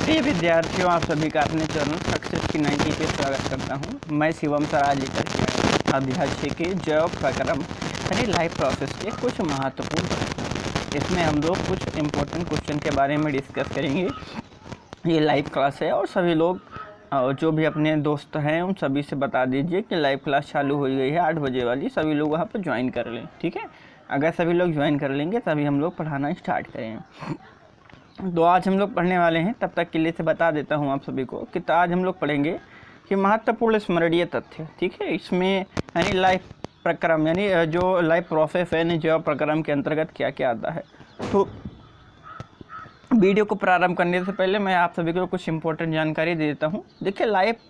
प्रिय विद्यार्थियों, आप सभी का अपने चैनल सक्सेस की 90 पे स्वागत करता हूं। मैं शिवम सर आज लेकर के आया अध्याय 6 के जैव प्रक्रम यानी लाइफ प्रोसेस के कुछ महत्वपूर्ण प्रश्न। इसमें हम लोग कुछ इम्पोर्टेंट क्वेश्चन के बारे में डिस्कस करेंगे। ये लाइव क्लास है और सभी लोग जो भी अपने दोस्त हैं उन सभी से बता दीजिए कि लाइव क्लास चालू हो गई है 8 बजे वाली। सभी लोग वहाँ पर ज्वाइन कर लें, ठीक है। अगर सभी लोग ज्वाइन कर लेंगे तभी हम लोग पढ़ाना स्टार्ट करेंगे। तो आज हम लोग पढ़ने वाले हैं, तब तक के लिए से बता देता हूं आप सभी को कि आज हम लोग पढ़ेंगे कि महत्वपूर्ण स्मरणीय तथ्य, ठीक है। इसमें यानी लाइफ प्रक्रम यानी जो लाइफ प्रोसेस है, यानी जैव प्रक्रम के अंतर्गत क्या क्या आता है। तो वीडियो को प्रारंभ करने से पहले मैं आप सभी को कुछ इंपॉर्टेंट जानकारी दे देता हूँ। देखिए, लाइफ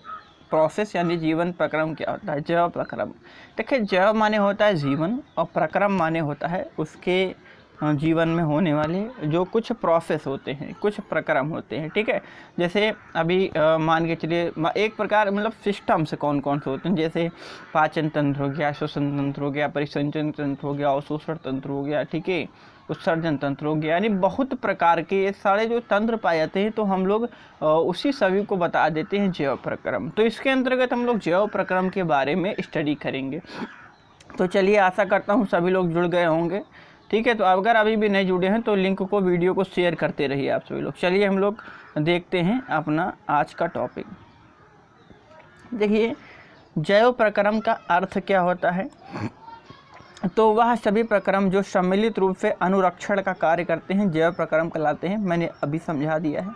प्रोसेस यानी जीवन प्रक्रम क्या होता है, जैव प्रक्रम। देखिए, जैव माने होता है जीवन और प्रक्रम माने होता है उसके जीवन में होने वाले जो कुछ प्रोसेस होते हैं, कुछ प्रक्रम होते हैं, ठीक है। जैसे अभी मान के चलिए एक प्रकार मतलब सिस्टम से कौन कौन से होते हैं, जैसे पाचन तंत्र हो गया, श्वसन तंत्र हो गया, परिसंचन तंत्र हो गया, अवशोषण तंत्र हो गया, ठीक है, उत्सर्जन तंत्र हो गया। यानी बहुत प्रकार के ये सारे जो तंत्र पाए जाते हैं, तो हम लोग उसी सभी को बता देते हैं जैव प्रक्रम। तो इसके अंतर्गत हम लोग जैव प्रक्रम के बारे में स्टडी करेंगे। तो चलिए, आशा करता हूँ सभी लोग जुड़ गए होंगे, ठीक है। तो अगर अभी भी नहीं जुड़े हैं तो लिंक को, वीडियो को शेयर करते रहिए आप सभी लोग। चलिए हम लोग देखते हैं अपना आज का टॉपिक। देखिए, जैव प्रक्रम का अर्थ क्या होता है। तो वह सभी प्रक्रम जो सम्मिलित रूप से अनुरक्षण का कार्य करते हैं जैव प्रक्रम कहलाते हैं। मैंने अभी समझा दिया है।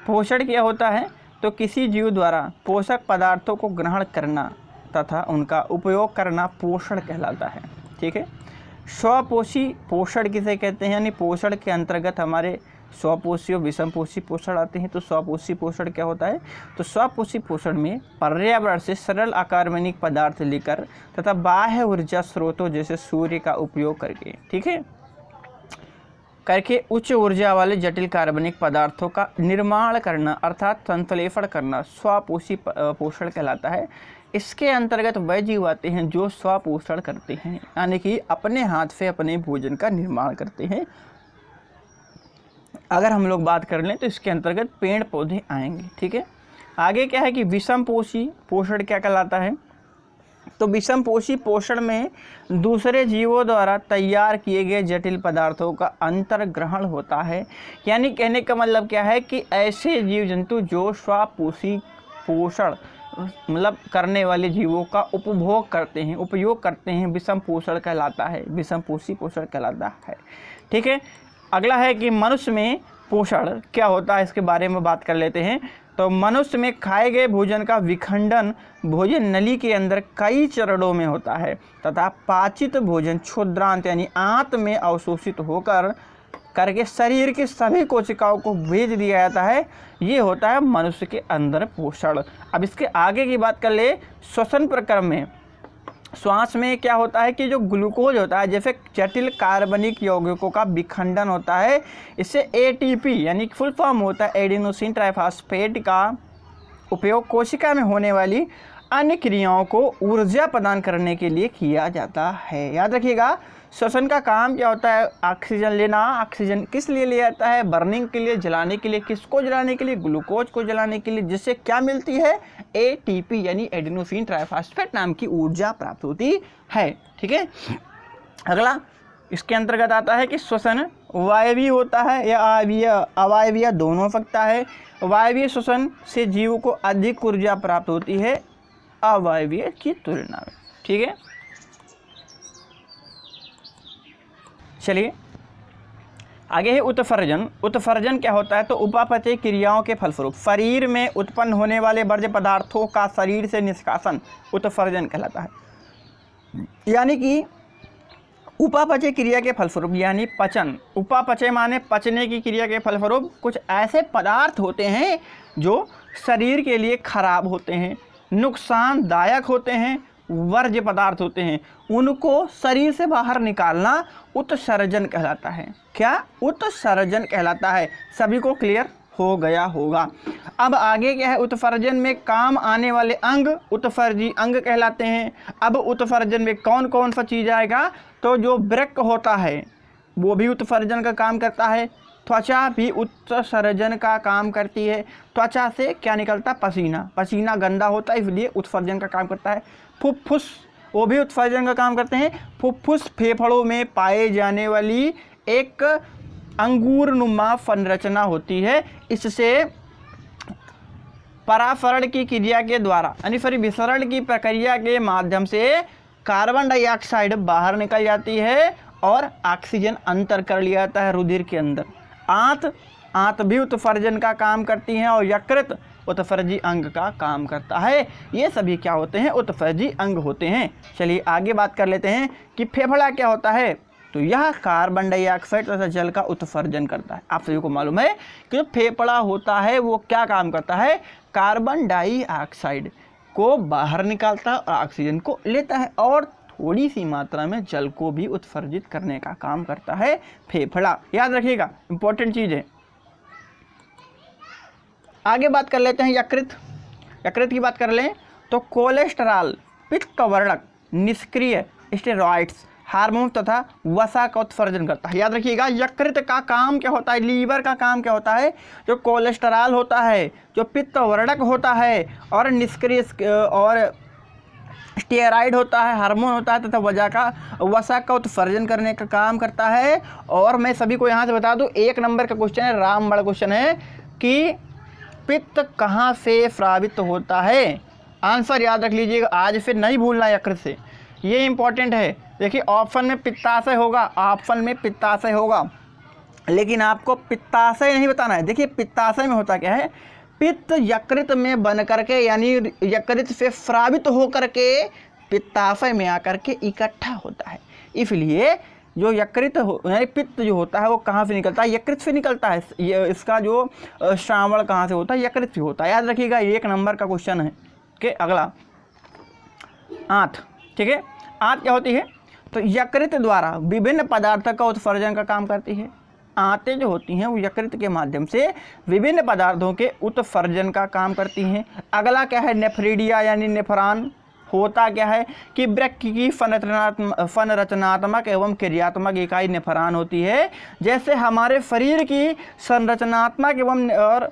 पोषण क्या होता है, तो किसी जीव द्वारा पोषक पदार्थों को ग्रहण करना तथा उनका उपयोग करना पोषण कहलाता है, ठीक है। स्वपोषी पोषण किसे कहते हैं, यानी पोषण के अंतर्गत हमारे स्वपोषी और विषमपोषी पोषण आते हैं। तो स्वपोषी पोषण क्या होता है, तो स्वपोषी पोषण में पर्यावरण से सरल अकार्बनिक पदार्थ लेकर तथा बाह्य ऊर्जा स्रोतों जैसे सूर्य का उपयोग करके, ठीक है, करके उच्च ऊर्जा वाले जटिल कार्बनिक पदार्थों का निर्माण करना अर्थात संश्लेषण करना स्वपोषी पोषण कहलाता है। इसके अंतर्गत वह जीव आते हैं जो स्वपोषण करते हैं, यानी कि अपने हाथ से अपने भोजन का निर्माण करते हैं। अगर हम लोग बात कर लें तो इसके अंतर्गत पेड़ पौधे आएंगे, ठीक है। आगे क्या है कि विषमपोषी पोषण क्या कहलाता है, तो विषमपोषी पोषण में दूसरे जीवों द्वारा तैयार किए गए जटिल पदार्थों का अंतर्ग्रहण होता है। यानी कहने का मतलब क्या है कि ऐसे जीव जंतु जो स्वपोषी पोषण मतलब करने वाले जीवों का उपभोग करते हैं, उपयोग करते हैं, विषम पोषण कहलाता है, विषमपोषी पोषण कहलाता है, ठीक है। अगला है कि मनुष्य में पोषण क्या होता है, इसके बारे में बात कर लेते हैं। तो मनुष्य में खाए गए भोजन का विखंडन भोजन नली के अंदर कई चरणों में होता है तथा पाचित भोजन क्षुद्रांत यानी आंत में अवशोषित होकर करके शरीर के सभी कोशिकाओं को भेज दिया जाता है। ये होता है मनुष्य के अंदर पोषण। अब इसके आगे की बात कर ले, श्वसन प्रक्रम में श्वास में क्या होता है कि जो ग्लूकोज होता है जैसे जटिल कार्बनिक यौगिकों का विखंडन होता है, इससे एटीपी यानी फुल फॉर्म होता है एडिनोसिन ट्राइफॉस्फेट का उपयोग कोशिका में होने वाली अन्य क्रियाओं को ऊर्जा प्रदान करने के लिए किया जाता है। याद रखिएगा, श्वसन का काम क्या होता है, ऑक्सीजन लेना। ऑक्सीजन किस लिए लिया जाता है, बर्निंग के लिए, जलाने के लिए। किसको जलाने के लिए, ग्लूकोज को जलाने के लिए, जिससे क्या मिलती है, एटीपी यानी एडिनोसिन ट्राइफॉस्फेट नाम की ऊर्जा प्राप्त होती है, ठीक है। अगला इसके अंतर्गत आता है कि श्वसन वायवीय होता है या अवायवीय दोनों हो सकता है। वायवीय श्वसन से जीव को अधिक ऊर्जा प्राप्त होती है अवायवीय की तुलना में, ठीक है। चलिए आगे है उत्सर्जन। उत्सर्जन क्या होता है, तो उपापचय क्रियाओं के फलस्वरूप शरीर में उत्पन्न होने वाले वर्ज्य पदार्थों का शरीर से निष्कासन उत्सर्जन कहलाता है। यानी कि उपापचय क्रिया के फलस्वरूप यानी पचन, उपापचय माने पचने की क्रिया के फलस्वरूप कुछ ऐसे पदार्थ होते हैं जो शरीर के लिए खराब होते हैं, नुकसानदायक होते हैं, वर्ज्य पदार्थ होते हैं, उनको शरीर से बाहर निकालना उत्सर्जन कहलाता है। क्या, उत्सर्जन कहलाता है। सभी को क्लियर हो गया होगा। अब आगे क्या है, उत्सर्जन में काम आने वाले अंग उत्सर्जी अंग कहलाते हैं। अब उत्सर्जन में कौन कौन सा चीज़ आएगा, तो जो वृक्क होता है वो भी उत्सर्जन का काम करता है। त्वचा भी उत्सर्जन का काम करती है। त्वचा से क्या निकलता है? पसीना। पसीना गंदा होता है इसलिए उत्सर्जन का काम करता है। फुफ्फुस वो भी उत्सर्जन का काम करते हैं। फुफ्फुस फेफड़ों में पाए जाने वाली एक अंगूरनुमा संरचना होती है। इससे परासरण की क्रिया के द्वारा यानी फिर विसरण की प्रक्रिया के माध्यम से कार्बन डाइऑक्साइड बाहर निकल जाती है और ऑक्सीजन अंतर कर लिया जाता है रुधिर के अंदर। आंत भी उत्सर्जन का काम करती हैं और यकृत उत्सर्जी अंग का काम करता है। ये सभी क्या होते हैं? उत्सर्जी अंग होते हैं। चलिए आगे बात कर लेते हैं कि फेफड़ा क्या होता है। तो यह कार्बन डाइऑक्साइड तथा जल का उत्सर्जन करता है। आप सभी को मालूम है कि जो फेफड़ा होता है वो क्या काम करता है? कार्बन डाइऑक्साइड को बाहर निकालता है और ऑक्सीजन को लेता है और थोड़ी सी मात्रा में जल को भी उत्सर्जित करने का काम करता है फेफड़ा। याद रखिएगा, इंपॉर्टेंट चीज़ है। आगे बात कर लेते हैं यकृत। यकृत की बात कर लें तो कोलेस्ट्रॉल, पित्तवर्धक, निष्क्रिय स्टेरॉइड्स, हार्मोन तथा वसा का उत्सर्जन करता है। याद रखिएगा, यकृत का काम क्या होता है? लीवर का काम क्या होता है? जो कोलेस्ट्रॉल होता है, जो पित्तवर्धक होता है और निष्क्रिय और स्टेरॉइड होता है, हार्मोन होता है तथा वसा का उत्सर्जन करने का काम करता है। और मैं सभी को यहाँ से बता दूँ, 1 नंबर का क्वेश्चन है, रामबाण क्वेश्चन है कि पित्त कहाँ से स्रावित होता है? आंसर याद रख लीजिएगा, आज फिर नहीं भूलना यकृत से, ये इंपॉर्टेंट है। देखिए ऑप्शन में पित्ताशय होगा, ऑप्शन में पित्ताशय होगा, लेकिन आपको पित्ताशय नहीं बताना है। देखिए पित्ताशय में होता क्या है? पित्त यकृत में बन करके यानी यकृत से स्रावित होकर के पित्ताशय में आकर के इकट्ठा होता है। इसलिए जो यकृत यानी पित्त जो होता है वो कहाँ से निकलता है? यकृत से निकलता है। ये इसका जो श्रावण कहाँ से होता है? यकृत से होता है। याद रखिएगा, 1 नंबर का क्वेश्चन है। ओके, अगला आंत। ठीक है, आंत क्या होती है? तो यकृत द्वारा विभिन्न पदार्थों का उत्सर्जन का काम करती है। आंतें जो होती हैं वो यकृत के माध्यम से विभिन्न पदार्थों के उत्सर्जन का काम करती हैं। अगला क्या है? नेफ्रिडिया यानी नेफ्रॉन। होता क्या है कि वृक्क की संरचनात्मक एवं क्रियात्मक इकाई नेफ्रॉन होती है। जैसे हमारे शरीर की संरचनात्मक एवं और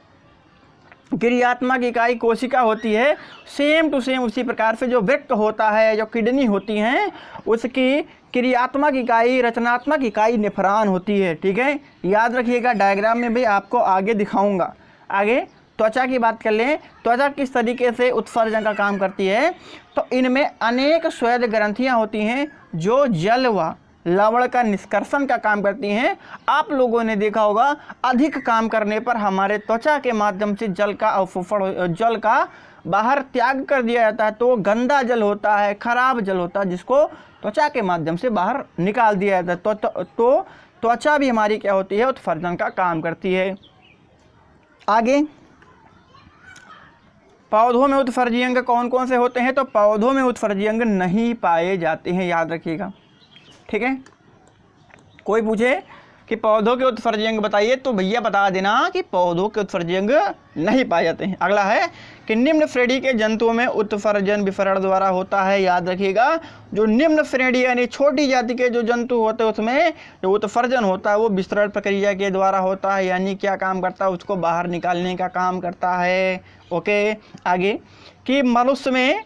क्रियात्मक इकाई कोशिका होती है, सेम टू सेम उसी प्रकार से जो वृक्क होता है, जो किडनी होती हैं, उसकी क्रियात्मक इकाई, रचनात्मक इकाई नेफ्रॉन होती है। ठीक है, याद रखिएगा, डायग्राम में भी आपको आगे दिखाऊंगा। आगे त्वचा की बात कर लें, त्वचा किस तरीके से उत्सर्जन का काम करती है? तो इनमें अनेक श्वेत ग्रंथियाँ होती हैं जो जल व लवण का निष्कर्षण का काम करती हैं। आप लोगों ने देखा होगा, अधिक काम करने पर हमारे त्वचा के माध्यम से जल का अवशोषण, जल का बाहर त्याग कर दिया जाता है, तो गंदा जल होता है, खराब जल होता है, जिसको त्वचा के माध्यम से बाहर निकाल दिया जाता है। तो त्वचा भी हमारी क्या होती है? उत्सर्जन का काम करती है। आगे पौधों में उत्सर्जी अंग कौन कौन से होते हैं? तो पौधों में उत्सर्जी अंग नहीं पाए जाते हैं, याद रखिएगा। ठीक है, कोई पूछे कि पौधों के उत्सर्जी अंग बताइए तो भैया बता देना कि पौधों के उत्सर्जी अंग नहीं पाए जाते हैं। अगला है कि निम्न श्रेणी के जंतुओं में उत्सर्जन विसरण द्वारा होता है। याद रखिएगा, जो निम्न श्रेणी यानी छोटी जाति के जो जंतु होते हैं उसमें जो उत्सर्जन होता है वो विसरण प्रक्रिया के द्वारा होता है, यानी क्या काम करता है? उसको बाहर निकालने का काम करता है। ओके, आगे कि मनुष्य में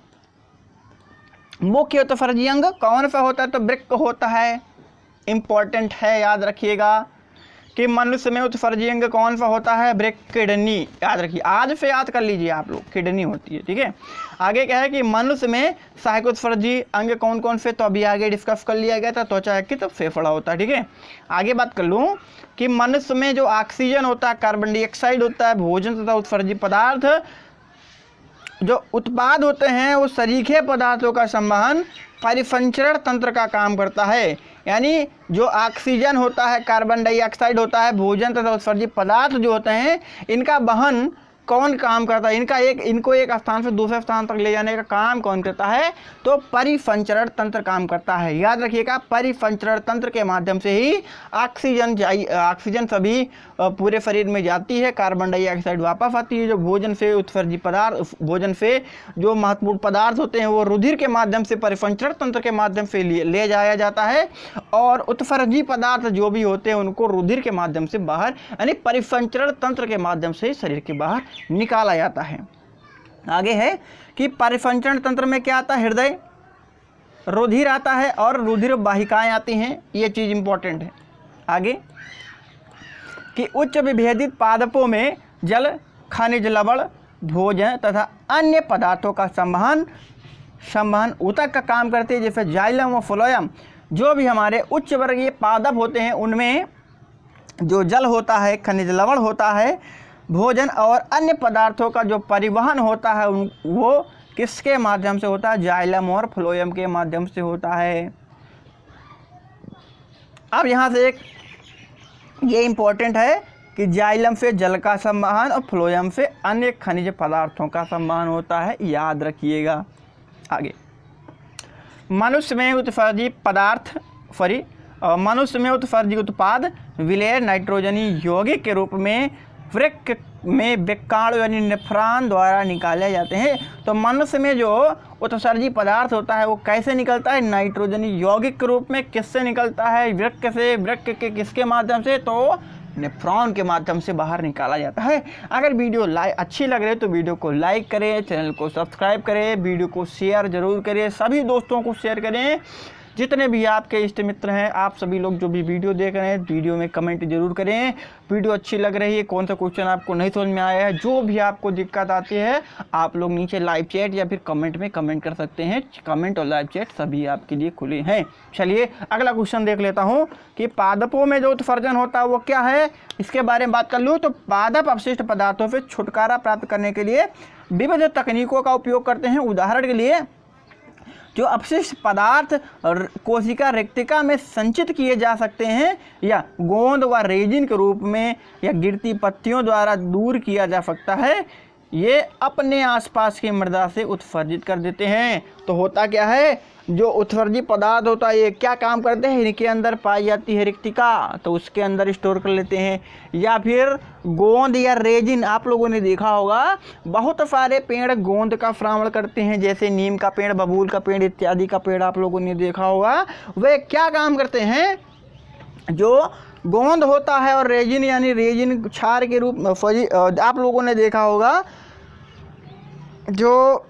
मुख्य उत्सर्जी अंग कौन सा होता है? तो वृक्क होता है। इम्पॉर्टेंट है, याद रखिएगा कि मनुष्य में उत्सर्जी अंग कौन सा होता है? वृक्क, किडनी। याद रखिए, आज से याद कर लीजिए आप लोग, किडनी होती है। ठीक है, आगे क्या है कि मनुष्य में सहायक उत्सर्जी अंग कौन कौन से? तो अभी आगे डिस्कस कर लिया गया था, त्वचा की तो फेफड़ा होता है। ठीक है, आगे बात कर लूँ कि मनुष्य में जो ऑक्सीजन होता है, कार्बन डाइऑक्साइड होता है, भोजन तथा उत्सर्जी पदार्थ जो उत्पाद होते हैं वो सरीखे पदार्थों का संवहन परिसंचरण तंत्र का काम करता है। यानी जो ऑक्सीजन होता है, कार्बन डाइऑक्साइड होता है, भोजन तथा उत्सर्जित पदार्थ जो होते हैं, इनका वहन कौन काम करता है, इनको एक स्थान से दूसरे स्थान तक ले जाने का काम कौन करता है, तो परिसंचरण तंत्र काम करता है। याद रखिएगा, परिसंचरण तंत्र के माध्यम से ही ऑक्सीजन सभी पूरे शरीर में जाती है, कार्बन डाइऑक्साइड वापस आती है। जो भोजन से उत्सर्जित पदार्थ, भोजन से जो महत्वपूर्ण पदार्थ होते हैं वो रुधिर के माध्यम से परिसंचरण तंत्र के माध्यम से ले जाया जाता है, और उत्सर्जित पदार्थ जो भी होते हैं उनको रुधिर के माध्यम से बाहर, यानी परिसंचरण तंत्र के माध्यम से शरीर के बाहर निकाला जाता है। आगे है कि परिसंचरण तंत्र में क्या आता है, हृदय, रुधिर आता है और रुधिर वाहिकाएं आती हैं, ये चीज़ इंपॉर्टेंट है। आगे कि उच्च विभेदित पादपों में जल, खनिज लवण, भोजन तथा अन्य पदार्थों का संवहन ऊतक का काम करते हैं, जैसे जाइलम और फ्लोएम। जो भी हमारे उच्च वर्गीय पादप होते हैं उनमें जो जल होता है, खनिज लवण होता है, भोजन और अन्य पदार्थों का जो परिवहन होता है वो किसके माध्यम से होता है, जाइलम और फ्लोएम के माध्यम से होता है। अब यहाँ से एक ये इम्पोर्टेंट है कि जाइलम से जल का संवहन और फ्लोएम से अन्य खनिज पदार्थों का संवहन होता है, याद रखिएगा। आगे मनुष्य में उत्सर्जित पदार्थ मनुष्य में उत्सर्जित उत्पाद विलेय नाइट्रोजनी यौगिक के रूप में वृक्क में विक्काणु यानी नेफ्रॉन द्वारा निकाले जाते हैं। तो मनुष्य में जो उत्सर्जित पदार्थ होता है वो कैसे निकलता है, नाइट्रोजनी यौगिक के रूप में। किससे निकलता है, वृक्क से। वृक्क के किसके माध्यम से, तो नेफ्रॉन के माध्यम से बाहर निकाला जाता है। अगर वीडियो अच्छी लग रही है तो वीडियो को लाइक करें, चैनल को सब्सक्राइब करें, वीडियो को शेयर जरूर करें, सभी दोस्तों को शेयर करें। जितने भी आपके इष्ट मित्र हैं, आप सभी लोग जो भी वीडियो देख रहे हैं वीडियो में कमेंट जरूर करें, वीडियो अच्छी लग रही है, कौन सा क्वेश्चन आपको नहीं समझ में आया है, जो भी आपको दिक्कत आती है आप लोग नीचे लाइव चैट या फिर कमेंट में कमेंट कर सकते हैं। कमेंट और लाइव चैट सभी आपके लिए खुले हैं। चलिए अगला क्वेश्चन देख लेता हूँ कि पादपों में जो उत्सर्जन होता है वो क्या है, इसके बारे में बात कर लूँ तो पादप अपशिष्ट पदार्थों से छुटकारा प्राप्त करने के लिए विविध तकनीकों का उपयोग करते हैं। उदाहरण के लिए जो अपशिष्ट पदार्थ कोशिका रेक्टिका में संचित किए जा सकते हैं या गोंद व रेजिन के रूप में या गिरती पत्तियों द्वारा दूर किया जा सकता है, ये अपने आसपास की मृदा से उत्सर्जित कर देते हैं। तो होता क्या है, जो उत्सर्जित पदार्थ होता है ये क्या काम करते हैं, इनके अंदर पाई जाती है रेक्टिका, तो उसके अंदर स्टोर कर लेते हैं। या फिर गोंद या रेजिन, आप लोगों ने देखा होगा बहुत सारे पेड़ गोंद का श्रावण करते हैं, जैसे नीम का पेड़, बबूल का पेड़ इत्यादि का पेड़ आप लोगों ने देखा होगा। वे क्या काम करते हैं, जो गोंद होता है और रेजिन यानी रेजिन क्षार के रूप में आप लोगों ने देखा होगा, जो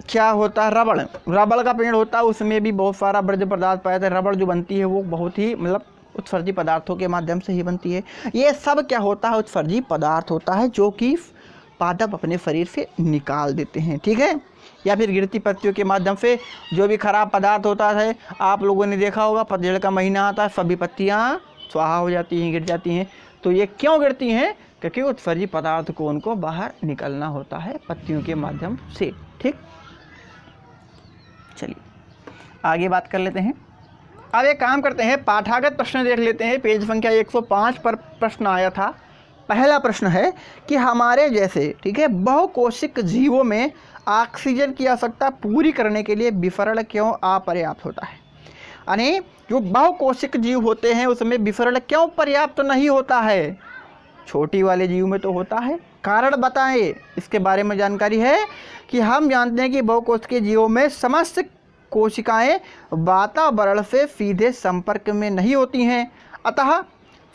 क्या होता है रबड़ का पेड़ होता है, उसमें भी बहुत सारा वर्ज्य पदार्थ पाया जाता है। रबड़ जो बनती है वो बहुत ही उत्सर्जित पदार्थों के माध्यम से ही बनती है। ये सब क्या होता है, उत्सर्जित पदार्थ होता है जो कि पादप अपने शरीर से निकाल देते हैं, ठीक है। या फिर गिरती पत्तियों के माध्यम से जो भी खराब पदार्थ होता है, आप लोगों ने देखा होगा पतझड़ का महीना आता है, सभी पत्तियाँ स्वाहा हो जाती हैं, गिर जाती हैं। तो ये क्यों गिरती हैं, क्योंकि उत्सर्जित पदार्थ को उनको बाहर निकलना होता है पत्तियों के माध्यम से, ठीक। चलिए आगे बात कर लेते हैं। अब एक काम करते हैं, पाठागत प्रश्न देख लेते हैं। पेज संख्या 105 पर प्रश्न आया था। पहला प्रश्न है कि हमारे जैसे, ठीक है, बहुकोशिक जीवों में ऑक्सीजन की आवश्यकता पूरी करने के लिए विसरण क्यों अपर्याप्त होता है। यानी जो बहुकोशिक जीव होते हैं उसमें विसरण क्यों पर्याप्त नहीं होता है, छोटी वाले जीव में तो होता है। कारण बताएं, इसके बारे में जानकारी है कि हम जानते हैं कि बहुकोशिकीय जीवों में समस्त कोशिकाएं वातावरण से सीधे संपर्क में नहीं होती हैं, अतः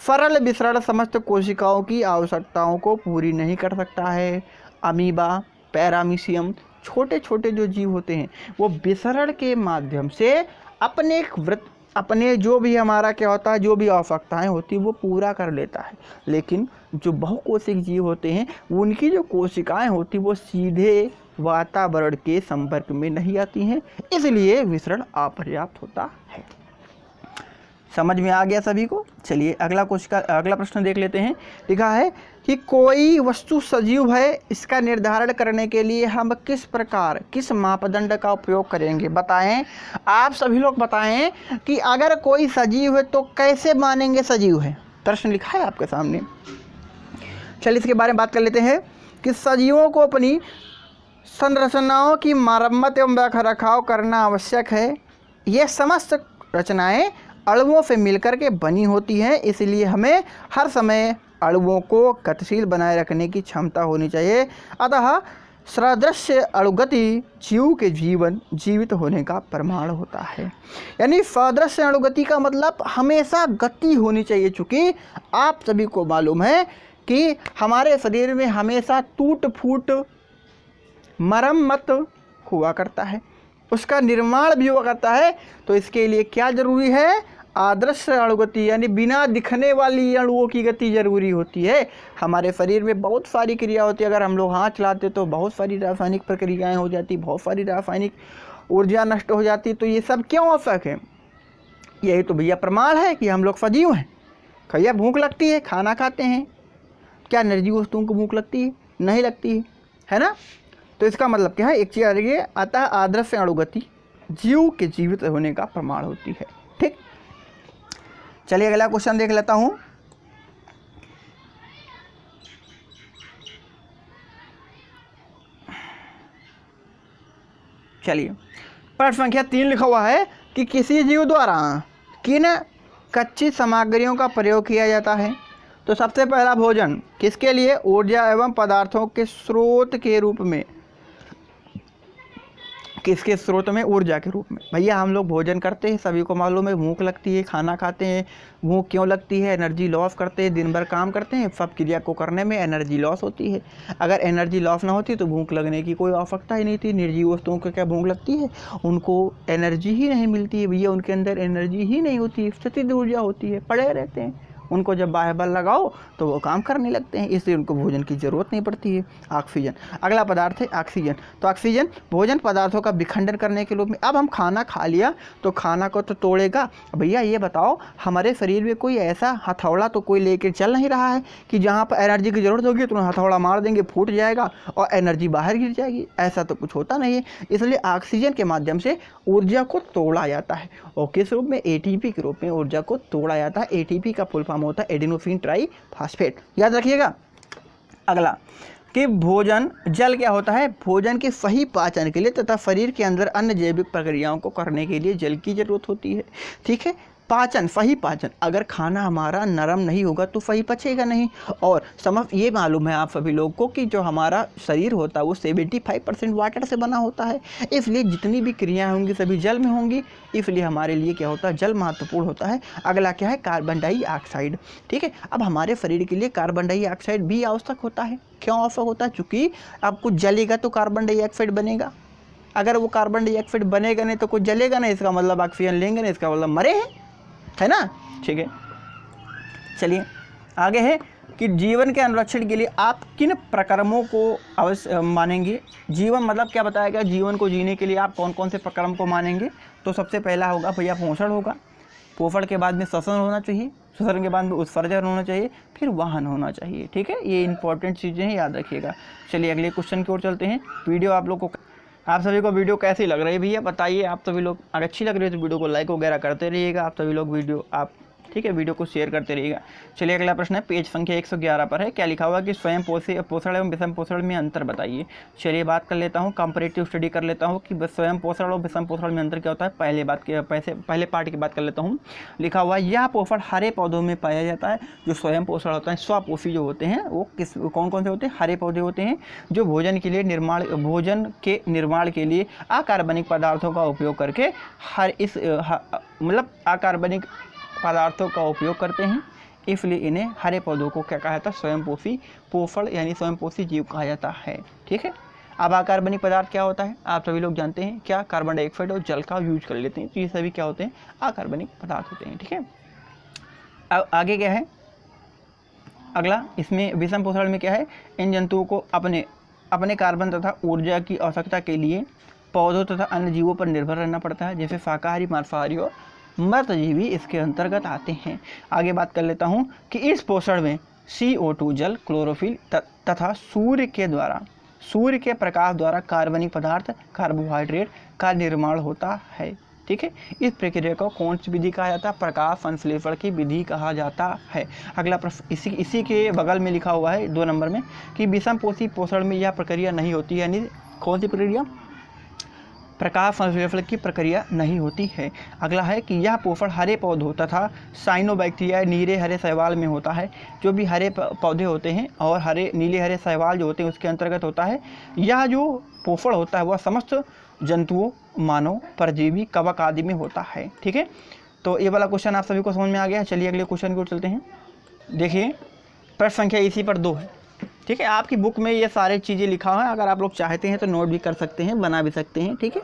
सरल विसरण समस्त कोशिकाओं की आवश्यकताओं को पूरी नहीं कर सकता है। अमीबा, पैरामीशियम, छोटे छोटे जो जीव होते हैं वो विसरण के माध्यम से अपने जो भी हमारा क्या होता है, जो भी आवश्यकताएं होती है वो पूरा कर लेता है। लेकिन जो बहुकोशिक जीव होते हैं उनकी जो कोशिकाएं होती वो सीधे वातावरण के संपर्क में नहीं आती हैं, इसलिए विसरण अपर्याप्त होता है। समझ में आ गया सभी को। चलिए अगला प्रश्न देख लेते हैं। लिखा है कि कोई वस्तु सजीव है, इसका निर्धारण करने के लिए हम किस मापदंड का उपयोग करेंगे, बताएं। आप सभी लोग बताएं कि अगर कोई सजीव है तो कैसे मानेंगे सजीव है। प्रश्न लिखा है आपके सामने। चलिए इसके बारे में बात कर लेते हैं कि सजीवों को अपनी संरचनाओं की मरम्मत एवं रखरखाव करना आवश्यक है। ये समस्त रचनाएं अणुओं से मिलकर के बनी होती हैं, इसलिए हमें हर समय अणुओं को गतिशील बनाए रखने की क्षमता होनी चाहिए। अतः सदृश्य अणुगति जीव के जीवित होने का प्रमाण होता है। यानी सदृश्य अणुगति का मतलब हमेशा गति होनी चाहिए। चूँकि आप सभी को मालूम है कि हमारे शरीर में हमेशा टूट फूट मरम्मत हुआ करता है, उसका निर्माण भी हुआ करता है। तो इसके लिए क्या जरूरी है? आदर्श अणुगति, यानी बिना दिखने वाली अणुओं की गति जरूरी होती है। हमारे शरीर में बहुत सारी क्रिया होती है। अगर हम लोग हाथ चलाते तो बहुत सारी रासायनिक प्रक्रियाएं हो जाती, बहुत सारी रासायनिक ऊर्जा नष्ट हो जाती। तो ये सब क्यों आवश्यक है? यही तो भैया प्रमाण है कि हम लोग सजीव हैं। भैया भूख लगती है, खाना खाते हैं, क्या निर्जीव वस्तुओं को भूख लगती है? नहीं लगती है ना। तो इसका मतलब क्या है? एक चीज़ आ रही है, अतः आदर्श अणुगति जीव के जीवित होने का प्रमाण होती है। ठीक, चलिए अगला क्वेश्चन देख लेता हूं। चलिए, प्रश्न संख्या 3 लिखा हुआ है कि किसी जीव द्वारा किन कच्ची सामग्रियों का प्रयोग किया जाता है? तो सबसे पहला भोजन किसके लिए? ऊर्जा एवं पदार्थों के स्रोत के रूप में। किसके स्रोत में? ऊर्जा के रूप में। भैया हम लोग भोजन करते हैं, सभी को मालूम है, भूख लगती है, खाना खाते हैं। भूख क्यों लगती है? एनर्जी लॉस करते हैं, दिन भर काम करते हैं, सब क्रिया को करने में एनर्जी लॉस होती है। अगर एनर्जी लॉस ना होती तो भूख लगने की कोई आवश्यकता ही नहीं थी। निर्जीव वस्तुओं को क्या भूख लगती है? उनको एनर्जी ही नहीं मिलती है भैया, उनके अंदर एनर्जी ही नहीं होती, स्थितिज ऊर्जा होती है, पड़े रहते हैं। उनको जब बाह्य बल लगाओ तो वो काम करने लगते हैं, इसलिए उनको भोजन की ज़रूरत नहीं पड़ती है। ऑक्सीजन अगला पदार्थ है, ऑक्सीजन। तो ऑक्सीजन भोजन पदार्थों का विखंडन करने के रूप में। अब हम खाना खा लिया तो खाना को तो तोड़ेगा। भैया ये बताओ, हमारे शरीर में कोई ऐसा हथौड़ा तो कोई लेकर चल नहीं रहा है कि जहाँ पर एनर्जी की ज़रूरत होगी तो हथौड़ा मार देंगे, फूट जाएगा और एनर्जी बाहर गिर जाएगी? ऐसा तो कुछ होता नहीं है। इसलिए ऑक्सीजन के माध्यम से ऊर्जा को तोड़ा जाता है। और किस रूप में? एटीपी के रूप में ऊर्जा को तोड़ा जाता है। एटीपी का फुल फॉर्म होता है एडिनोसिन ट्राइफॉस्फेट, याद रखिएगा। अगला कि भोजन जल क्या होता है? भोजन के सही पाचन के लिए तथा शरीर के अंदर अन्य जैविक प्रक्रियाओं को करने के लिए जल की जरूरत होती है। ठीक है, पाचन, सही पाचन। अगर खाना हमारा नरम नहीं होगा तो सही पचेगा नहीं। और समझ ये मालूम है आप सभी लोग को कि जो हमारा शरीर होता है वो 75% वाटर से बना होता है, इसलिए जितनी भी क्रियाएं होंगी सभी जल में होंगी। इसलिए हमारे लिए क्या होता है? जल महत्वपूर्ण होता है। अगला क्या है? Carbon dioxide. ठीक है, अब हमारे शरीर के लिए कार्बन डाइऑक्साइड भी आवश्यक होता है। क्यों आवश्यक होता है? चूँकि अब कुछ जलेगा तो कार्बन डाइऑक्साइड बनेगा। अगर वो कार्बन डाइऑक्साइड बनेगा नहीं तो कुछ जलेगा नहीं, इसका मतलब ऑक्सीजन लेंगे नहीं, इसका मतलब मरे हैं, है ना। ठीक है, चलिए आगे है कि जीवन के अनुरक्षण के लिए आप किन प्रक्रमों को अवश्य मानेंगे? जीवन मतलब क्या बताया गया? जीवन को जीने के लिए आप कौन कौन से प्रक्रम को मानेंगे? तो सबसे पहला होगा भैया पोषण होगा। पोषण के बाद में श्वसन होना चाहिए, श्वसन के बाद में उत्सर्जन होना चाहिए, फिर वाहन होना चाहिए। ठीक है, ये इंपॉर्टेंट चीज़ें हैं, याद रखिएगा। चलिए अगले क्वेश्चन की ओर चलते हैं। वीडियो आप सभी को वीडियो कैसी लग रही है भैया बताइए। आप सभी लोग अगर अच्छी लग रही है तो वीडियो को लाइक वगैरह करते रहिएगा। आप सभी लोग ठीक है, वीडियो को शेयर करते रहिएगा। चलिए अगला प्रश्न है, पेज संख्या 111 पर है। क्या लिखा हुआ कि स्वयं पोषण एवं विषम पोषण में अंतर बताइए। चलिए बात कर लेता हूँ, कंपैरेटिव स्टडी कर लेता हूँ कि स्वयं पोषण और विषम पोषण में अंतर क्या होता है। पहले पार्ट की बात कर लेता हूँ। लिखा हुआ है, यह पोषण हरे पौधों में पाया जाता है। जो स्वयं पोषण होता है, स्वपोषी जो होते हैं वो कौन कौन से होते हैं? हरे पौधे होते हैं जो भोजन के निर्माण के लिए अकार्बनिक पदार्थों का उपयोग करके अकार्बनिक पदार्थों का उपयोग करते हैं, इसलिए इन्हें हरे पौधों को क्या कहा जाता है? स्वयंपोषी पोषण यानी स्वयंपोषी जीव कहा जाता है। ठीक है, अब अकार्बनिक पदार्थ क्या होता है? आप सभी लोग जानते हैं क्या? कार्बन डाइऑक्साइड और जल का यूज कर लेते हैं, तो ये सभी क्या होते हैं? अकार्बनिक पदार्थ होते हैं। ठीक है, अब आगे क्या है? अगला इसमें विषम पोषण में क्या है? इन जंतुओं को अपने कार्बन तथा ऊर्जा की आवश्यकता के लिए पौधों तथा अन्य जीवों पर निर्भर रहना पड़ता है, जैसे शाकाहारी, मांसाहारी और मृतजीवी इसके अंतर्गत आते हैं। आगे बात कर लेता हूँ कि इस पोषण में CO2 जल, क्लोरोफिल तथा सूर्य के प्रकाश द्वारा कार्बनिक पदार्थ कार्बोहाइड्रेट का निर्माण होता है। ठीक है। इस प्रक्रिया को कौन सी विधि कहा जाता है? प्रकाश संश्लेषण की विधि कहा जाता है। अगला प्रश्न इसी के बगल में लिखा हुआ है 2 नंबर में कि विषमपोषी पोषण में यह प्रक्रिया नहीं होती है, यानी कौन सी प्रक्रिया? प्रकाश संश्लेषण की प्रक्रिया नहीं होती है। अगला है कि यह पोषण हरे पौधों तथा साइनोबैक्टीरिया नीले हरे शैवाल में होता है। जो भी हरे पौधे होते हैं और नीले हरे शैवाल जो होते हैं उसके अंतर्गत होता है। यह जो पोषण होता है वह समस्त जंतुओं, मानव, परजीवी, कवक आदि में होता है। ठीक है, तो ये वाला क्वेश्चन आप सभी को समझ में आ गया। चलिए अगले क्वेश्चन की ओर चलते हैं। देखिए प्रश्न संख्या इसी पर 2 है। ठीक है, आपकी बुक में ये सारी चीज़ें लिखा हुआ है, अगर आप लोग चाहते हैं तो नोट भी कर सकते हैं, बना भी सकते हैं। ठीक है,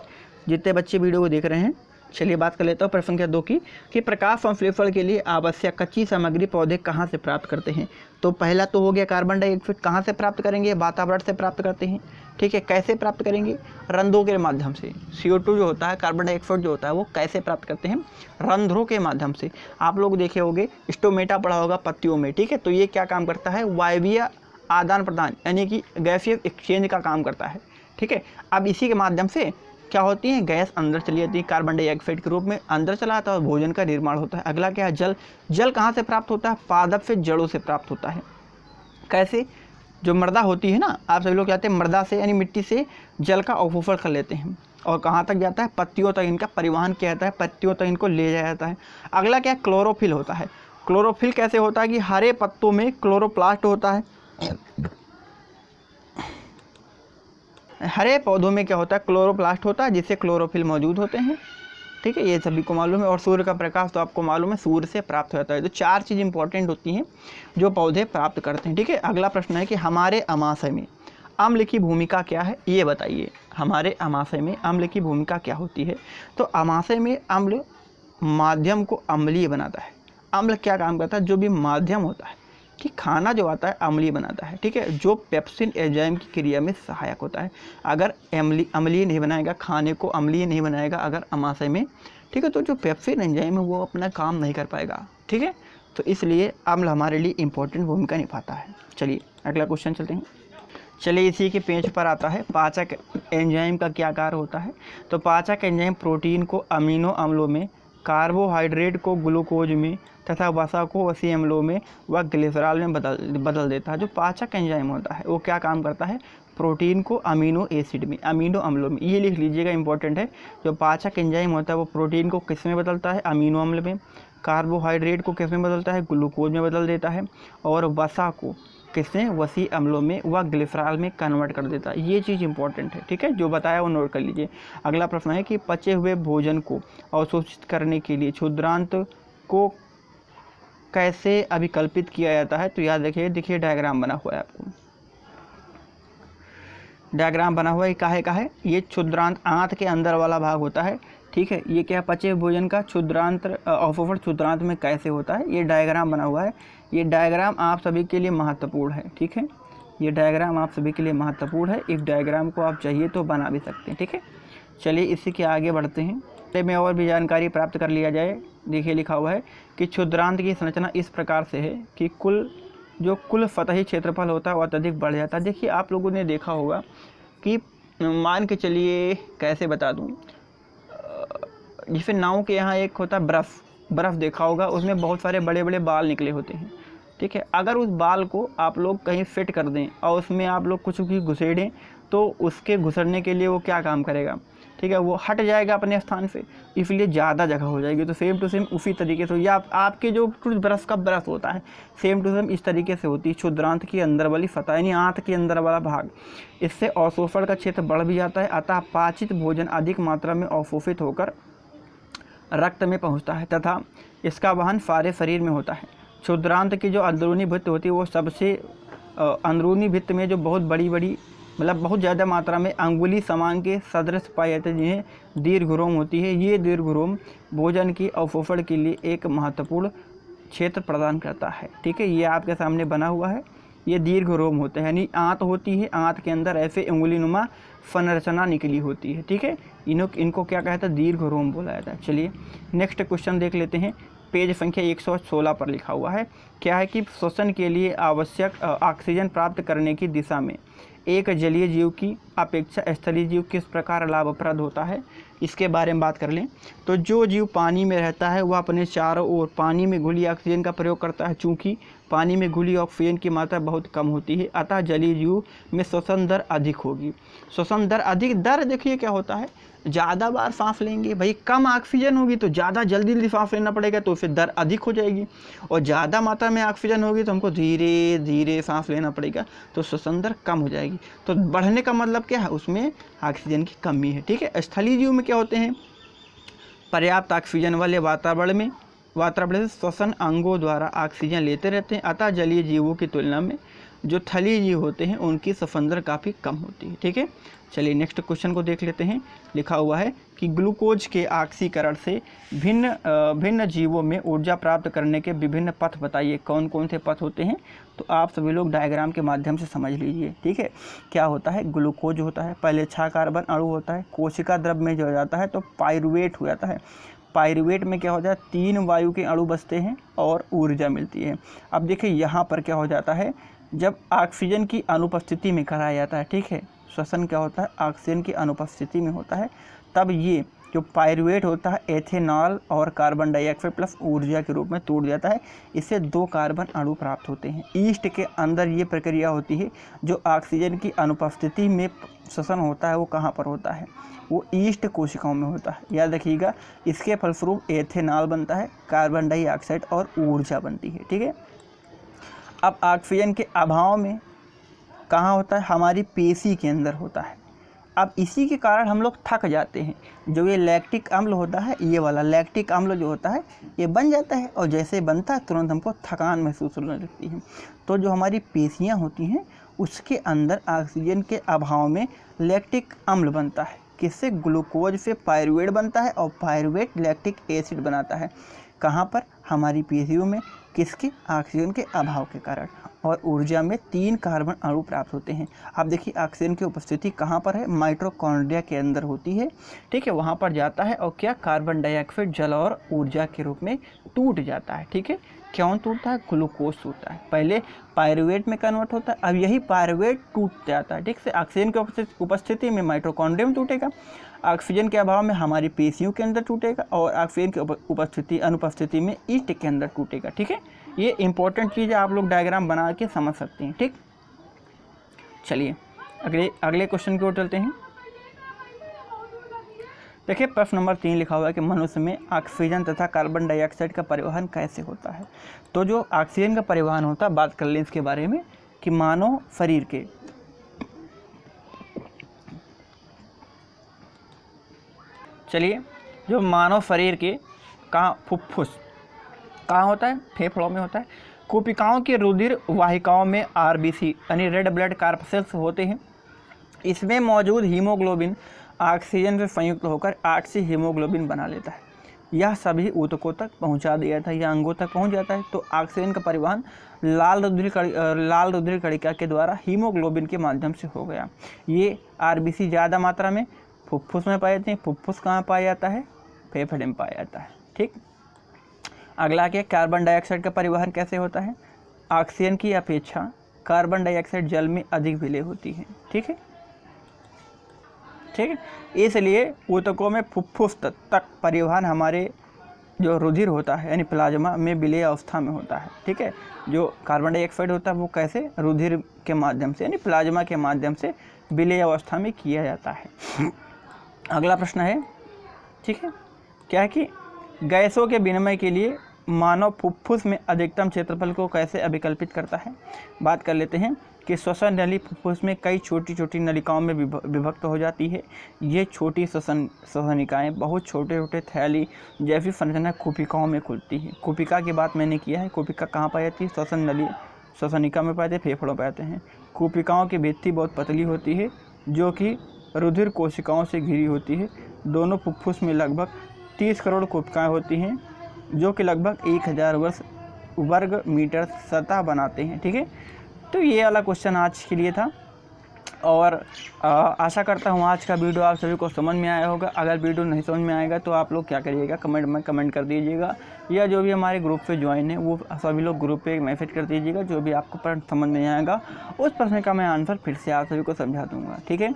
जितने बच्चे वीडियो को देख रहे हैं। चलिए बात कर लेता हूँ प्रश्न संख्या 2 की कि प्रकाश संश्लेषण के लिए आवश्यक कच्ची सामग्री पौधे कहाँ से प्राप्त करते हैं। तो पहला तो हो गया कार्बन डाइऑक्साइड। कहाँ से प्राप्त करेंगे? वातावरण से प्राप्त करते हैं। ठीक है, कैसे प्राप्त करेंगे? रंध्रों के माध्यम से। CO2 जो होता है, कार्बन डाइऑक्साइड जो होता है, वो कैसे प्राप्त करते हैं? रंध्रों के माध्यम से। आप लोग देखे होंगे, स्टोमेटा पढ़ा होगा पत्तियों में। ठीक है, तो ये क्या काम करता है? वायवीय आदान प्रदान यानी कि गैसीय एक्सचेंज का काम करता है। ठीक है, अब इसी के माध्यम से क्या होती है? गैस अंदर चली जाती है, कार्बन डाइऑक्साइड के रूप में अंदर चला आता है और भोजन का निर्माण होता है। अगला क्या है? जल। जल कहाँ से प्राप्त होता है? पादप से, जड़ों से प्राप्त होता है। कैसे? जो मृदा होती है ना, आप सभी लोग कहते हैं मृदा से यानी मिट्टी से जल का अवशोषण कर लेते हैं और कहाँ तक जाता है? पत्तियों तक इनका परिवहन किया जाता है, पत्तियों तक इनको ले जाया जाता है। अगला क्या? क्लोरोफिल होता है। क्लोरोफिल कैसे होता है कि हरे पत्तों में क्लोरोप्लास्ट होता है। हरे पौधों में क्या होता है? क्लोरोप्लास्ट होता है, जिससे क्लोरोफिल मौजूद होते हैं। ठीक है, ये सभी को मालूम है। और सूर्य का प्रकाश तो आपको मालूम है सूर्य से प्राप्त होता है। तो 4 चीज़ इंपॉर्टेंट होती हैं जो पौधे प्राप्त करते हैं। ठीक है, अगला प्रश्न है कि हमारे अमाशय में अम्ल की भूमिका क्या है, ये बताइए। हमारे अमाशय में अम्ल की भूमिका क्या होती है? तो अमाशय में अम्ल माध्यम को अम्लीय बनाता है। अम्ल क्या काम करता है? जो भी माध्यम होता है कि खाना जो आता है अम्लीय बनाता है। ठीक है, जो पेप्सिन एंजाइम की क्रिया में सहायक होता है। अगर अम्लीय नहीं बनाएगा, खाने को अम्लीय नहीं बनाएगा अगर अमाशय में, ठीक है, तो जो पेप्सिन एंजाइम है वो अपना काम नहीं कर पाएगा। ठीक है, तो इसलिए अम्ल हमारे लिए इंपॉर्टेंट भूमिका निभाता है। चलिए अगला क्वेश्चन चलते हैं। चलिए इसी के पेज पर आता है पाचक एंजाइम का क्या कार्य होता है। तो पाचक एंजाइम प्रोटीन को अमीनो अम्लों में, कार्बोहाइड्रेट को ग्लूकोज में तथा वसा को वसी अम्लों में व ग्लिसरॉल में बदल देता है। जो पाचक एंजाइम होता है वो क्या काम करता है? प्रोटीन को अमीनो एसिड में, अमीनो अम्लों में, ये लिख लीजिएगा, इंपॉर्टेंट है। जो पाचक एंजाइम होता है वो प्रोटीन को किस में बदलता है? अमीनो अम्ल में। कार्बोहाइड्रेट को किस में बदलता है? ग्लूकोज में बदल देता है। और वसा को किसमें? वसी अम्लों में व ग्लिसरॉल में कन्वर्ट कर देता है। ये चीज़ इंपॉर्टेंट है। ठीक है, जो बताया वो नोट कर लीजिए। अगला प्रश्न है कि पचे हुए भोजन को अवशोषित करने के लिए क्षुद्रांत को कैसे अभिकल्पित किया जाता है? तो याद रखिए, देखिए डायग्राम बना हुआ है, आपको डायग्राम बना हुआ है। काहे का है? ये क्षुद्रांत आंत के अंदर वाला भाग होता है। ठीक है, ये क्या? पचे हुए भोजन का क्षुद्रांत अवशोषण क्षुद्रांत में कैसे होता है, ये डायग्राम बना हुआ है। ये डायग्राम आप सभी के लिए महत्वपूर्ण है। ठीक है, ये डायग्राम आप सभी के लिए महत्वपूर्ण है। इस डायग्राम को आप चाहिए तो बना भी सकते हैं। ठीक है, चलिए इसी के आगे बढ़ते हैं। में और भी जानकारी प्राप्त कर लिया जाए। देखिए लिखा हुआ है कि क्षुद्रांत की संरचना इस प्रकार से है कि कुल सतही क्षेत्रफल होता है वो अत्यधिक बढ़ जाता है। देखिए आप लोगों ने देखा होगा कि मान के चलिए, कैसे बता दूं, जैसे नाव के यहाँ एक होता है बर्फ़ देखा होगा, उसमें बहुत सारे बड़े बड़े बाल निकले होते हैं। ठीक है, अगर उस बाल को आप लोग कहीं फिट कर दें और उसमें आप लोग कुछ भी घुसेड़ें तो उसके घुसड़ने के लिए वो क्या काम करेगा? ठीक है, वो हट जाएगा अपने स्थान से, इसलिए ज़्यादा जगह हो जाएगी। तो सेम टू सेम उसी तरीके से या आपके जो टूथब्रश का ब्रश होता है सेम टू सेम इस तरीके से होती है। क्षुद्रांत की अंदर वाली सतह यानी आंत के अंदर वाला भाग, इससे अवशोषण का क्षेत्र बढ़ भी जाता है। अतः पाचित भोजन अधिक मात्रा में अवशोषित होकर रक्त में पहुँचता है तथा इसका वहन सारे शरीर में होता है। क्षुद्रांत की जो अंदरूनी भित्त होती है वो सबसे अंदरूनी भित्त में जो बहुत बड़ी मतलब बहुत ज़्यादा मात्रा में अंगुली समान के सदृश पाए जाते हैं, जिन्हें दीर्घरोम होती है। ये दीर्घरोम भोजन की अवशोषण के लिए एक महत्वपूर्ण क्षेत्र प्रदान करता है। ठीक है, ये आपके सामने बना हुआ है। ये दीर्घरोम होते हैं, यानी आंत होती है, आंत के अंदर ऐसे उंगलीनुमा संरचना निकली होती है। ठीक है, इनको क्या कहता है? दीर्घरोम बोला जाता है। चलिए नेक्स्ट क्वेश्चन देख लेते हैं। पेज संख्या 116 पर लिखा हुआ है क्या है कि श्वसन के लिए आवश्यक ऑक्सीजन प्राप्त करने की दिशा में एक जलीय जीव की अपेक्षा स्थलीय जीव किस प्रकार लाभप्रद होता है, इसके बारे में बात कर लें। तो जो जीव पानी में रहता है वह अपने चारों ओर पानी में घुली ऑक्सीजन का प्रयोग करता है। चूँकि पानी में घुली ऑक्सीजन की मात्रा बहुत कम होती है, अतः जलीय जीव में श्वसन दर अधिक होगी। श्वसन दर अधिक, दर देखिए क्या होता है, ज़्यादा बार सांस लेंगे भाई, कम ऑक्सीजन होगी तो ज़्यादा जल्दी सांस लेना पड़ेगा, तो फिर दर अधिक हो जाएगी। और ज़्यादा मात्रा में ऑक्सीजन होगी तो हमको धीरे धीरे सांस लेना पड़ेगा, तो श्वसन दर कम हो जाएगी। तो बढ़ने का मतलब क्या है, उसमें ऑक्सीजन की कमी है। ठीक है। स्थलीय जीव में क्या होते हैं, पर्याप्त ऑक्सीजन वाले वातावरण से श्वसन अंगों द्वारा ऑक्सीजन लेते रहते हैं। अतः जलीय जीवों की तुलना में जो थलीय जीव होते हैं उनकी श्वसन दर काफ़ी कम होती है। ठीक है। चलिए नेक्स्ट क्वेश्चन को देख लेते हैं। लिखा हुआ है कि ग्लूकोज के ऑक्सीकरण से भिन्न जीवों में ऊर्जा प्राप्त करने के विभिन्न पथ बताइए। कौन कौन से पथ होते हैं, तो आप सभी लोग डायग्राम के माध्यम से समझ लीजिए। ठीक है। क्या होता है, ग्लूकोज होता है, पहले 6 कार्बन अणु होता है, कोशिका द्रव्य में जो हो जाता है तो पाइरुवेट हो जाता है। पाइरुवेट में क्या हो जाता है, 3 वायु के अणु बचते हैं और ऊर्जा मिलती है। अब देखिए यहाँ पर क्या हो जाता है, जब ऑक्सीजन की अनुपस्थिति में कराया जाता है, ठीक है, श्वसन क्या होता है, ऑक्सीजन की अनुपस्थिति में होता है, तब ये जो पाइरुवेट होता है एथेनॉल और कार्बन डाइऑक्साइड प्लस ऊर्जा के रूप में टूट जाता है। इससे 2 कार्बन अणु प्राप्त होते हैं। ईस्ट के अंदर ये प्रक्रिया होती है। जो ऑक्सीजन की अनुपस्थिति में श्वसन होता है वो कहाँ पर होता है, वो ईस्ट कोशिकाओं में होता है। याद रखिएगा, इसके फलस्वरूप एथेनॉल बनता है, कार्बन डाइऑक्साइड और ऊर्जा बनती है। ठीक है। अब ऑक्सीजन के अभाव में कहाँ होता है, हमारी पेशी के अंदर होता है। अब इसी के कारण हम लोग थक जाते हैं। जो ये लैक्टिक अम्ल होता है, ये वाला लैक्टिक अम्ल जो होता है ये बन जाता है, और जैसे बनता है तुरंत हमको थकान महसूस होने लगती है। तो जो हमारी पेशियाँ होती हैं उसके अंदर ऑक्सीजन के अभाव में लैक्टिक अम्ल बनता है। किससे, ग्लूकोज से पाइरुवेट बनता है, और पाइरुवेट लैक्टिक एसिड बनाता है। कहाँ पर, हमारी पेशियों में। किसके, ऑक्सीजन के अभाव के कारण। और ऊर्जा में 3 कार्बन अणु प्राप्त होते हैं। अब देखिए ऑक्सीजन की उपस्थिति कहाँ पर है, माइटोकॉन्ड्रिया के अंदर होती है। ठीक है, वहाँ पर जाता है और क्या, कार्बन डाइऑक्साइड जल और ऊर्जा के रूप में टूट जाता है। ठीक है। क्यों टूटता है, ग्लूकोज टूटता है। पहले पाइरुवेट में कन्वर्ट होता है, अब यही पाइरुवेट टूट जाता है। ठीक से, ऑक्सीजन की उपस्थिति में माइटोकॉन्ड्रिया में टूटेगा, ऑक्सीजन के अभाव में हमारी पेशियों के अंदर टूटेगा, और ऑक्सीजन की अनुपस्थिति में ईस्ट के अंदर टूटेगा। ठीक है। ये इंपॉर्टेंट चीज़ है, आप लोग डायग्राम बना के समझ सकते हैं। ठीक। चलिए अगले क्वेश्चन की ओर चलते हैं। देखिए प्रश्न नंबर 3 लिखा हुआ है कि मनुष्य में ऑक्सीजन तथा कार्बन डाइऑक्साइड का परिवहन कैसे होता है। तो जो ऑक्सीजन का परिवहन होता है, बात कर लें इसके बारे में कि मानव शरीर के जो मानव शरीर के फुफ्फुस कहाँ होता है, फेफड़ों में होता है। कोशिकाओं के रुधिर वाहिकाओं में आरबीसी यानी रेड ब्लड कार्पसेल्स होते हैं। इसमें मौजूद हीमोग्लोबिन ऑक्सीजन से संयुक्त होकर 8 से हीमोग्लोबिन बना लेता है। यह सभी ऊतकों तक पहुंचा दिया था, यह अंगों तक पहुंच जाता है। तो ऑक्सीजन का परिवहन लाल रुधिर कणिका के द्वारा हीमोग्लोबिन के माध्यम से हो गया। ये आरबीसी ज़्यादा मात्रा में फुफ्फुस में पाए जाते हैं। फुफ्फुस कहाँ पाया जाता है, फेफड़े में पाया जाता है। ठीक। अगला क्या, कार्बन डाइऑक्साइड का परिवहन कैसे होता है। ऑक्सीजन की अपेक्षा कार्बन डाइऑक्साइड जल में अधिक विलय होती है। ठीक है। ठीक है, इसलिए ऊतकों में फुफ्फुस तक परिवहन हमारे जो रुधिर होता है यानी प्लाज्मा में विलय अवस्था में होता है। ठीक है। जो कार्बन डाइऑक्साइड होता है वो कैसे, रुधिर के माध्यम से यानी प्लाज्मा के माध्यम से विलय अवस्था में किया जाता है। अगला प्रश्न है, ठीक है, क्या है कि गैसों के विनिमय के लिए मानव फुफ्फुस में अधिकतम क्षेत्रफल को कैसे अभिकल्पित करता है। बात कर लेते हैं कि श्वसन नली फुफ्फुस में कई छोटी छोटी नलिकाओं में विभक्त हो जाती है। ये छोटी श्वसनिकाएँ बहुत छोटे छोटे थैली जैसी संरचना कोशिकाओं में खुलती है। कोशिका की बात मैंने किया है। कोशिका कहाँ पाई जाती है, श्वसन नली श्वसनिका में पाते हैं, फेफड़ों पाते हैं। कोशिकाओं की भित्ति बहुत पतली होती है जो कि रुधिर कोशिकाओं से घिरी होती है। दोनों फुफ्फुस में लगभग 30 करोड़ कोशिकाएँ होती हैं जो कि लगभग 1000 वर्ग मीटर सतह बनाते हैं। ठीक है। तो ये वाला क्वेश्चन आज के लिए था और आशा करता हूँ आज का वीडियो आप सभी को समझ में आया होगा। अगर वीडियो नहीं समझ में आएगा तो आप लोग क्या करिएगा, कमेंट में कमेंट कर दीजिएगा, या जो भी हमारे ग्रुप पे ज्वाइन है वो सभी लोग ग्रुप पे मैसेज कर दीजिएगा। जो भी आपको प्रश्न समझ में आएगा उस प्रश्न का मैं आंसर फिर से आप सभी को समझा दूँगा, ठीक है।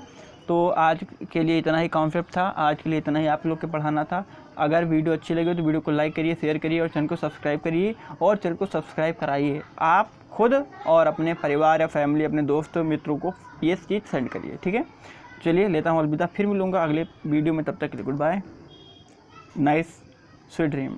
तो आज के लिए इतना ही कॉन्सेप्ट था, आज के लिए इतना ही आप लोग के पढ़ाना था। अगर वीडियो अच्छी लगी तो वीडियो को लाइक करिए, शेयर करिए और चैनल को सब्सक्राइब करिए, और चैनल को सब्सक्राइब कराइए आप खुद और अपने परिवार या फैमिली, अपने दोस्तों मित्रों को ये चीज़ सेंड करिए, ठीक है। चलिए लेता हूँ अलविदा, फिर मिलूँगा अगले वीडियो में, तब तक के लिए good bye, nice sweet dream.